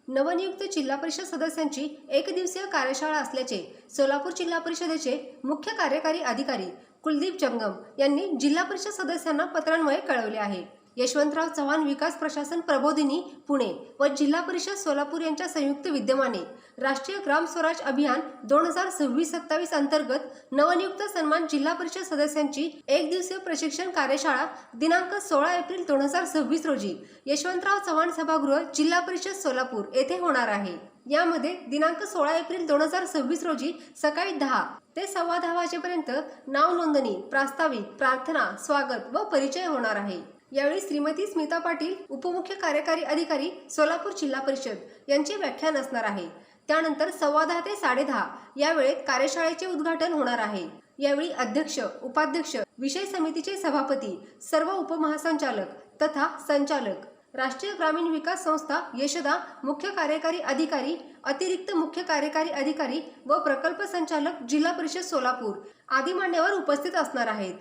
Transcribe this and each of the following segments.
नवनियुक्त जिल्हा परिषद सदस्यांची एक दिवसीय कार्यशाळा असल्याचे सोलापूर जिल्हा परिषदेचे मुख्य कार्यकारी अधिकारी कुलदीप जंगम यांनी जिल्हा परिषद सदस्यांना पत्रान्वये कळवले आहे। यशवंतराव चव्हाण विकास प्रशासन प्रबोधिनी पुणे व जिल्हा परिषद सोलापूर यांच्या संयुक्त विद्यमाने राष्ट्रीय ग्राम स्वराज अभियान 2026-27 अंतर्गत नवनियुक्त सन्मान जिल्हा परिषद सदस्यांची एक दिवसीय प्रशिक्षण कार्यशाळा दिनांक 16 एप्रिल 2026 रोजी यशवंतराव चव्हाण सभागृह जिल्हा परिषद सोलापूर येथे होणार आहे। यामध्ये दिनांक 16 एप्रिल 2026 रोजी सकाळी 10 ते 10:15 वाजेपर्यंत नाव नोंदणी, प्रास्ताविक, प्रार्थना, स्वागत व परिचय होणार आहे। यावेळी श्रीमती स्मिता पाटील उपमुख्य कार्यकारी अधिकारी सोलापूर जिल्हा परिषद यांचे व्याख्यान असणार आहे। त्यानंतर 10:15 ते 10:30 या वेळेत कार्यशाळेचे उद्घाटन होणार आहे। यावेळी अध्यक्ष, उपाध्यक्ष, विषय समितीचे सभापती, सर्व उपमहासंचालक तथा संचालक, राष्ट्रीय ग्रामीण विकास संस्था यशदा मुख्य कार्यकारी अधिकारी, अतिरिक्त मुख्य कार्यकारी अधिकारी व प्रकल्प संचालक जिल्हा परिषद सोलापूर आदी मान्यवर उपस्थित असणार आहेत।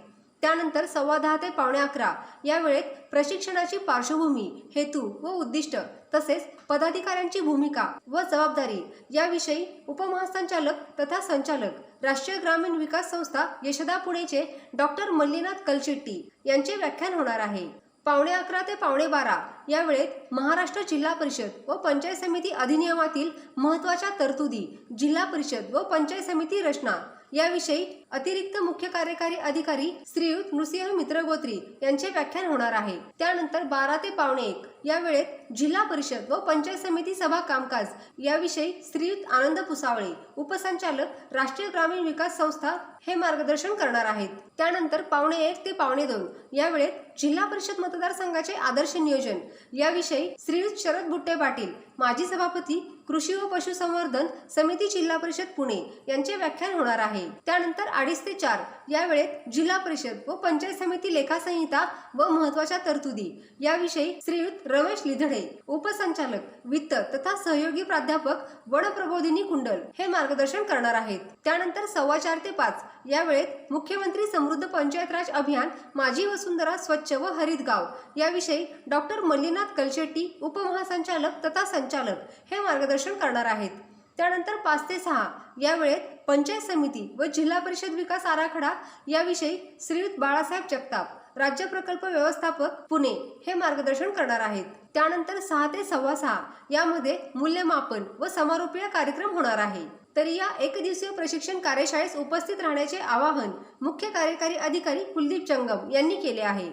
त्यानंतर 10:15 ते 11:15 या वेळेत प्रशिक्षणाची पार्श्वभूमी, हेतू व उद्दिष्ट तसेच पदाधिकाऱ्यांची भूमिका व जबाबदारी याविषयी उपमहासंचालक तथा संचालक राष्ट्रीय ग्रामीण विकास संस्था यशदा पुणेचे डॉक्टर मल्लीनाथ कलशेट्टी यांचे व्याख्यान होणार आहे। 11:15 ते 12:15 या वेळेत महाराष्ट्र जिल्हा परिषद व पंचायत समिती अधिनियमातील महत्त्वाच्या तरतुदी, जिल्हा परिषद व पंचायत समिती रचना याविषयी अतिरिक्त मुख्य कार्यकारी अधिकारी श्रीयुत नृसिंह मित्रगोत्री यांचे व्याख्यान होणार आहे। त्यानंतर 12 ते 12:15 या वेळेत जिल्हा परिषद व पंचायत समिती सभा कामकाज याविषयी श्रीयुत आनंद पुसावळे उपसंचालक राष्ट्रीय ग्रामीण विकास संस्था हे मार्गदर्शन करणार आहेत। त्यानंतर 1:15 ते 2:15 या वेळेत जिल्हा परिषद मतदारसंघाचे आदर्श नियोजन याविषयी श्रीयुत शरद बुट्टे पाटील माजी सभापती कृषी व पशुसंवर्धन समिती जिल्हा परिषद पुणे यांचे व्याख्यान होणार आहे। त्यानंतर 2:30 ते 4 या वेळेत जिल्हा परिषद व पंचायत समिती लेखा संहिता व महत्त्वाच्या तरतुदी याविषयी श्रीयुत रमेश लिधडे उपसंचालक वित्त तथा सहयोगी प्राध्यापक वड प्रबोधिनी कुंडल हे मार्गदर्शन करणार आहेत। त्यानंतर 4:15 ते 5 या वेळेत मुख्यमंत्री समृद्ध पंचायत राज अभियान माझी वसुंधरा स्वच्छ व हरित गाव याविषयी डॉक्टर मल्लीनाथ कलशेट्टी उपमहासंचालक तथा संचालक हे मार्गदर्शन करणार आहेत। त्यानंतर 5 ते 6 या वेळेत पंचायत समिती व जिल्हा परिषद विकास आराखडा याविषयी श्रीयुत बाळासाहेब जगताप राज्य प्रकल्प व्यवस्थापक पुणे हे मार्गदर्शन करणार आहेत। त्यानंतर 6 ते 6:15 यामध्ये मूल्यमापन व समारोपीय कार्यक्रम होणार आहे। तरी या एक दिवसीय प्रशिक्षण कार्यशाळेस उपस्थित राहण्याचे आवाहन मुख्य कार्यकारी अधिकारी कुलदीप जंगम यांनी केले आहे।